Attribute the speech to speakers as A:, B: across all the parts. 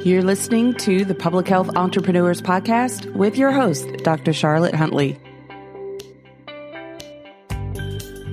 A: You're listening to the Public Health Entrepreneurs Podcast with your host, Dr. Charlotte Huntley.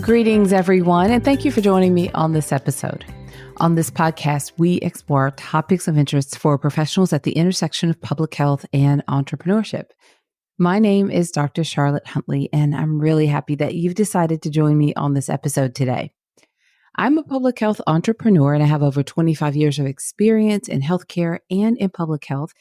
A: Greetings, everyone, and thank you for joining me on this episode. On this podcast, we explore topics of interest for professionals at the intersection of public health and entrepreneurship. My name is Dr. Charlotte Huntley, and I'm really happy that you've decided to join me on this episode today. I'm a public health entrepreneur, and I have over 25 years of experience in healthcare and in public health.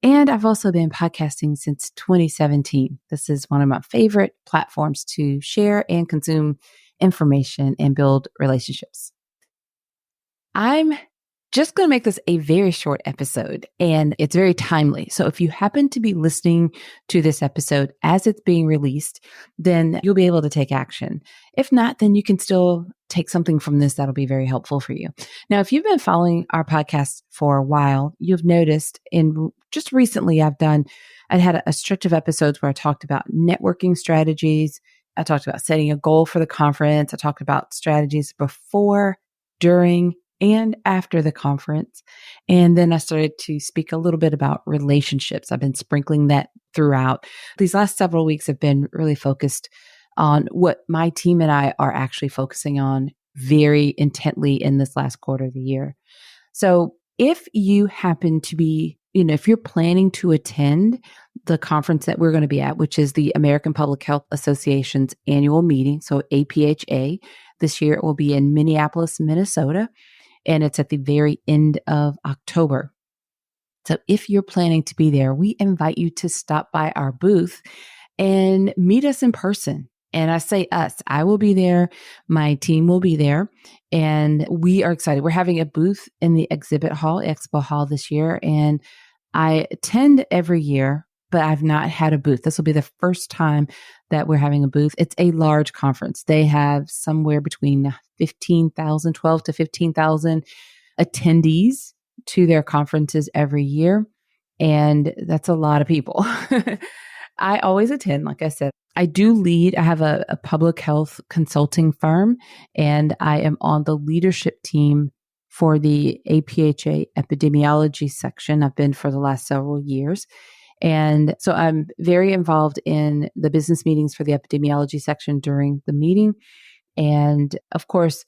A: And I've also been podcasting since 2017. This is one of my favorite platforms to share and consume information and build relationships. I'm just going to make this a very short episode, and it's very timely. So if you happen to be listening to this episode as it's being released, then you'll be able to take action. If not, then you can still take something from this that'll be very helpful for you. Now, if you've been following our podcast for a while, you've noticed just recently I had a stretch of episodes where I talked about networking strategies. I talked about setting a goal for the conference. I talked about strategies before, during, and after the conference. And then I started to speak a little bit about relationships. I've been sprinkling that throughout. These last several weeks have been really focused on what my team and I are actually focusing on very intently in this last quarter of the year. So if you happen to be, if you're planning to attend the conference that we're going to be at, which is the American Public Health Association's annual meeting, so APHA, this year it will be in Minneapolis, Minnesota, and it's at the very end of October. So if you're planning to be there, we invite you to stop by our booth and meet us in person. And I say us, I will be there, my team will be there, and we are excited. We're having a booth in the expo hall this year, and I attend every year, but I've not had a booth. This will be the first time that we're having a booth. It's a large conference. They have somewhere between 12 to 15,000 attendees to their conferences every year. And that's a lot of people. I always attend, like I said. I have a public health consulting firm, and I am on the leadership team for the APHA epidemiology section. I've been for the last several years. And so I'm very involved in the business meetings for the epidemiology section during the meeting. And of course,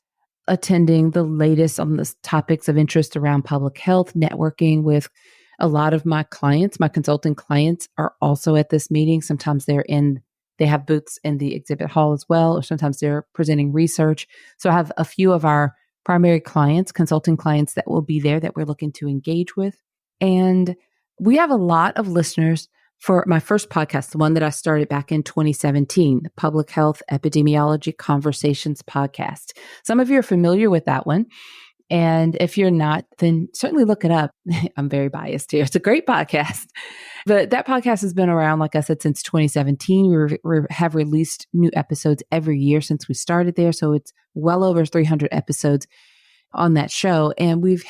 A: attending the latest on the topics of interest around public health, networking with a lot of my clients. My consulting clients are also at this meeting. Sometimes they have booths in the exhibit hall as well, or sometimes they're presenting research. So I have a few of our primary clients, consulting clients that will be there that we're looking to engage with. And we have a lot of listeners for my first podcast, the one that I started back in 2017, the Public Health Epidemiology Conversations podcast. Some of you are familiar with that one. And if you're not, then certainly look it up. I'm very biased here. It's a great podcast. But that podcast has been around, like I said, since 2017. We have released new episodes every year since we started there. So it's well over 300 episodes on that show. And we've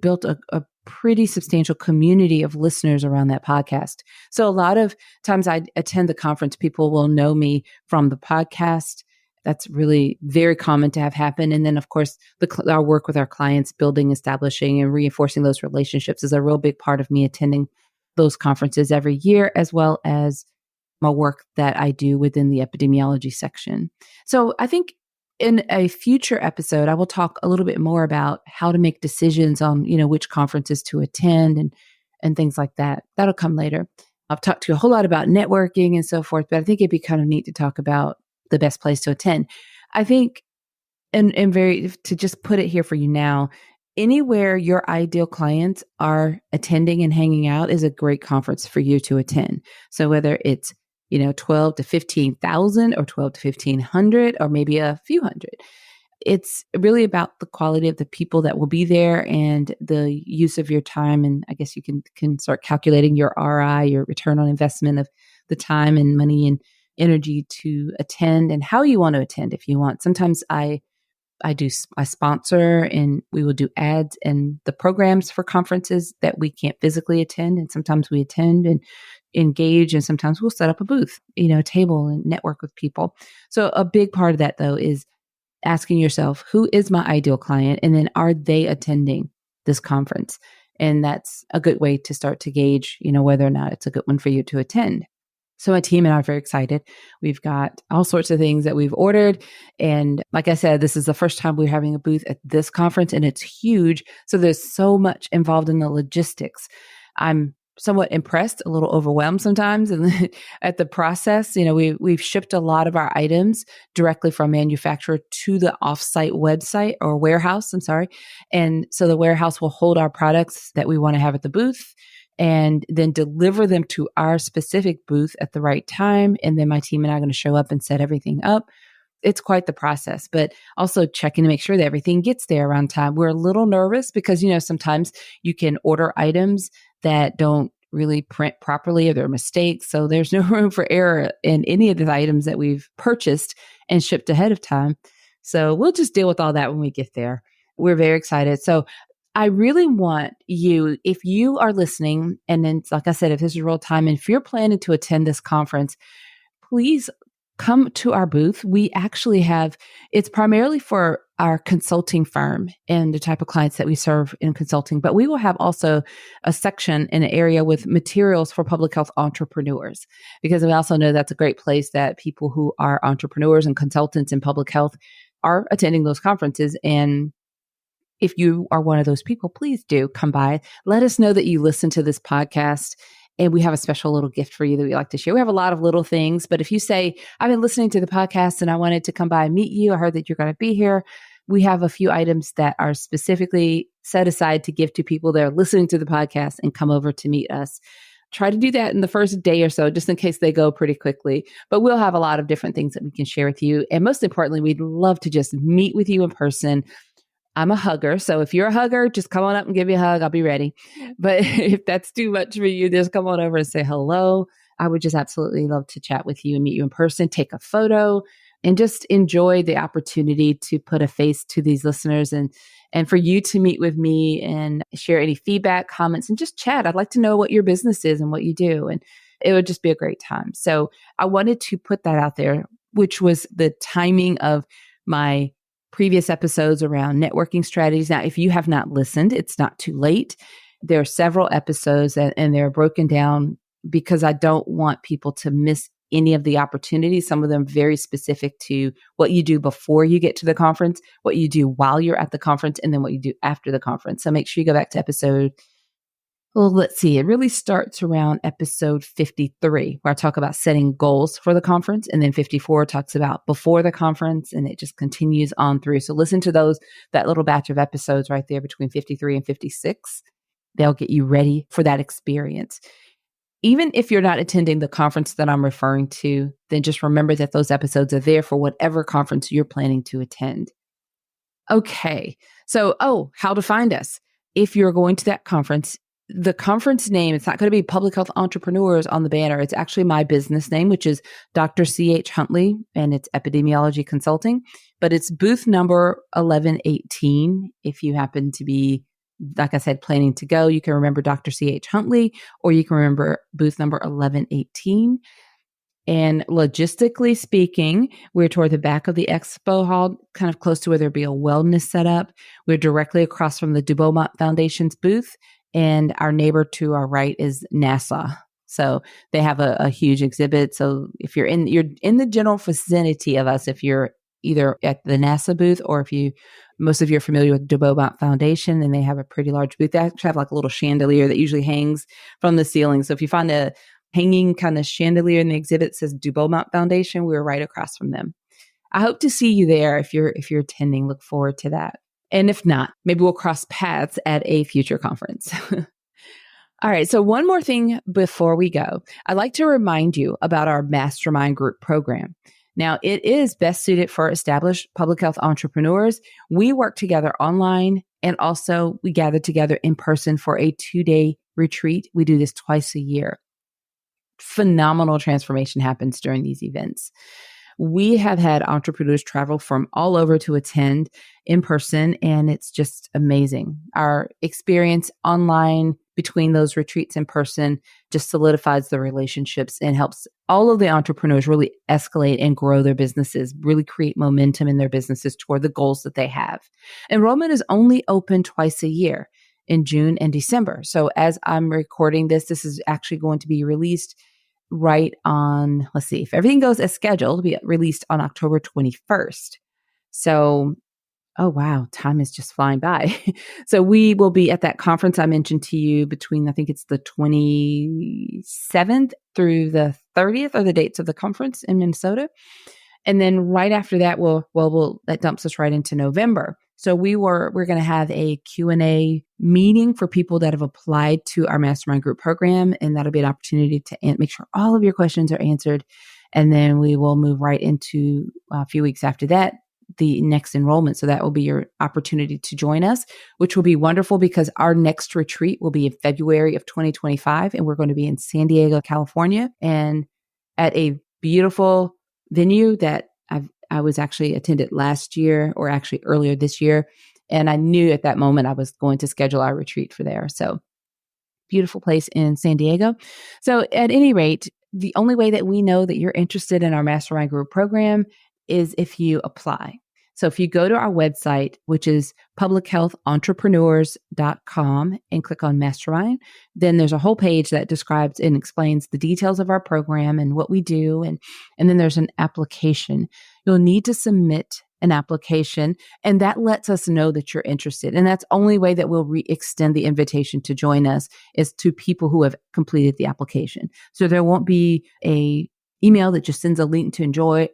A: built a pretty substantial community of listeners around that podcast. So a lot of times I attend the conference, people will know me from the podcast. That's really very common to have happen. And then, of course, our work with our clients, building, establishing, and reinforcing those relationships is a real big part of me attending those conferences every year, as well as my work that I do within the epidemiology section. So I think in a future episode, I will talk a little bit more about how to make decisions on, which conferences to attend and things like that. That'll come later. I've talked to you a whole lot about networking and so forth, but I think it'd be kind of neat to talk about the best place to attend. I think, to just put it here for you now, anywhere your ideal clients are attending and hanging out is a great conference for you to attend. So whether it's 12 to 15,000 or 12 to 1,500 or maybe a few hundred. It's really about the quality of the people that will be there and the use of your time. And I guess you can start calculating your RI, your return on investment of the time and money and energy to attend and how you want to attend if you want. Sometimes I sponsor, and we will do ads and the programs for conferences that we can't physically attend. And sometimes we attend and engage, and sometimes we'll set up a booth, a table and network with people. So a big part of that, though, is asking yourself, who is my ideal client? And then are they attending this conference? And that's a good way to start to gauge, whether or not it's a good one for you to attend. So my team and I are very excited. We've got all sorts of things that we've ordered. And like I said, this is the first time we're having a booth at this conference, and it's huge. So there's so much involved in the logistics. I'm somewhat impressed, a little overwhelmed sometimes at the process. We've shipped a lot of our items directly from manufacturer to the offsite website or warehouse. I'm sorry. And so the warehouse will hold our products that we want to have at the booth and then deliver them to our specific booth at the right time. And then my team and I are going to show up and set everything up. It's quite the process, but also checking to make sure that everything gets there around time. We're a little nervous because, sometimes you can order items that don't really print properly or there are mistakes. So there's no room for error in any of the items that we've purchased and shipped ahead of time. So we'll just deal with all that when we get there. We're very excited. So I really want you, if you are listening, and then, like I said, if this is real time, and if you're planning to attend this conference, please come to our booth. We actually it's primarily for our consulting firm and the type of clients that we serve in consulting, but we will have also a section in an area with materials for public health entrepreneurs, because we also know that's a great place that people who are entrepreneurs and consultants in public health are attending those conferences. And if you are one of those people, please do come by. Let us know that you listen to this podcast, and we have a special little gift for you that we like to share. We have a lot of little things, but if you say, I've been listening to the podcast and I wanted to come by and meet you, I heard that you're going to be here, we have a few items that are specifically set aside to give to people that are listening to the podcast and come over to meet us. Try to do that in the first day or so, just in case they go pretty quickly. But we'll have a lot of different things that we can share with you. And most importantly, we'd love to just meet with you in person. I'm a hugger. So if you're a hugger, just come on up and give me a hug. I'll be ready. But if that's too much for you, just come on over and say hello. I would just absolutely love to chat with you and meet you in person, take a photo, and just enjoy the opportunity to put a face to these listeners and for you to meet with me and share any feedback, comments, and just chat. I'd like to know what your business is and what you do. And it would just be a great time. So I wanted to put that out there, which was the timing of my previous episodes around networking strategies. Now, if you have not listened, it's not too late. There are several episodes and they're broken down because I don't want people to miss any of the opportunities. Some of them very specific to what you do before you get to the conference, what you do while you're at the conference, and then what you do after the conference. So make sure you go back to let's see. It really starts around episode 53, where I talk about setting goals for the conference. And then 54 talks about before the conference, and it just continues on through. So listen to that little batch of episodes right there between 53 and 56. They'll get you ready for that experience. Even if you're not attending the conference that I'm referring to, then just remember that those episodes are there for whatever conference you're planning to attend. Okay. So, how to find us. If you're going to that conference, the conference name, it's not going to be Public Health Entrepreneurs on the banner. It's actually my business name, which is Dr. C.H. Huntley, and it's Epidemiology Consulting. But it's booth number 1118. If you happen to be, like I said, planning to go, you can remember Dr. C.H. Huntley, or you can remember booth number 1118. And logistically speaking, we're toward the back of the expo hall, kind of close to where there'll be a wellness setup. We're directly across from the DuBeaumont Foundation's booth. And our neighbor to our right is NASA. So they have a huge exhibit. So if you're in the general vicinity of us, if you're either at the NASA booth or most of you are familiar with DuBeaumont Foundation, and they have a pretty large booth. They actually have like a little chandelier that usually hangs from the ceiling. So if you find a hanging kind of chandelier in the exhibit that says DuBeaumont Foundation, we're right across from them. I hope to see you there if you're attending. Look forward to that. And if not, maybe we'll cross paths at a future conference. All right. So one more thing before we go, I'd like to remind you about our Mastermind Group program. Now, it is best suited for established public health entrepreneurs. We work together online, and also we gather together in person for a 2-day retreat. We do this twice a year. Phenomenal transformation happens during these events. We have had entrepreneurs travel from all over to attend in person, and it's just amazing. Our experience online between those retreats in person just solidifies the relationships and helps all of the entrepreneurs really escalate and grow their businesses, really create momentum in their businesses toward the goals that they have. Enrollment is only open twice a year. in June and December. So as I'm recording this, this is actually going to be released right on, let's see, if everything goes as scheduled, it'll be released on October 21st. So, oh wow, time is just flying by. So we will be at that conference I mentioned to you between, I think it's the 27th through the 30th are the dates of the conference in Minnesota. And then right after that, that dumps us right into November. So we're going to have a Q&A meeting for people that have applied to our Mastermind Group program. And that'll be an opportunity to make sure all of your questions are answered. And then we will move right into a few weeks after that, the next enrollment. So that will be your opportunity to join us, which will be wonderful because our next retreat will be in February of 2025. And we're going to be in San Diego, California, and at a beautiful venue that I was actually attended last year, or actually earlier this year. And I knew at that moment I was going to schedule our retreat for there. So beautiful place in San Diego. So at any rate, the only way that we know that you're interested in our Mastermind Group program is if you apply. So if you go to our website, which is publichealthentrepreneurs.com, and click on Mastermind, then there's a whole page that describes and explains the details of our program and what we do. And then there's an application. You'll need to submit an application, and that lets us know that you're interested. And that's the only way that we'll extend the invitation to join us is to people who have completed the application. So there won't be a email that just sends a link to join.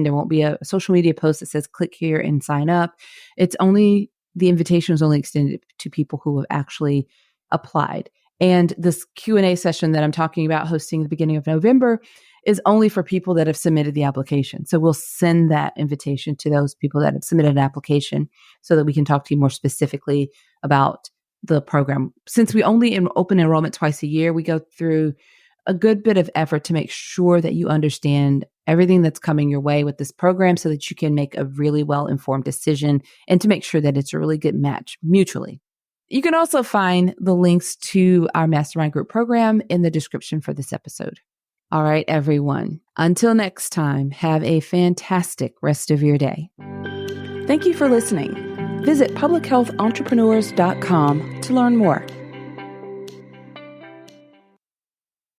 A: There won't be a social media post that says click here and sign up. The invitation is only extended to people who have actually applied. And this Q&A session that I'm talking about hosting at the beginning of November is only for people that have submitted the application. So we'll send that invitation to those people that have submitted an application so that we can talk to you more specifically about the program. Since we only open enrollment twice a year, we go through a good bit of effort to make sure that you understand everything that's coming your way with this program so that you can make a really well-informed decision and to make sure that it's a really good match mutually. You can also find the links to our Mastermind Group program in the description for this episode. All right, everyone. Until next time, have a fantastic rest of your day. Thank you for listening. Visit publichealthentrepreneurs.com to learn more.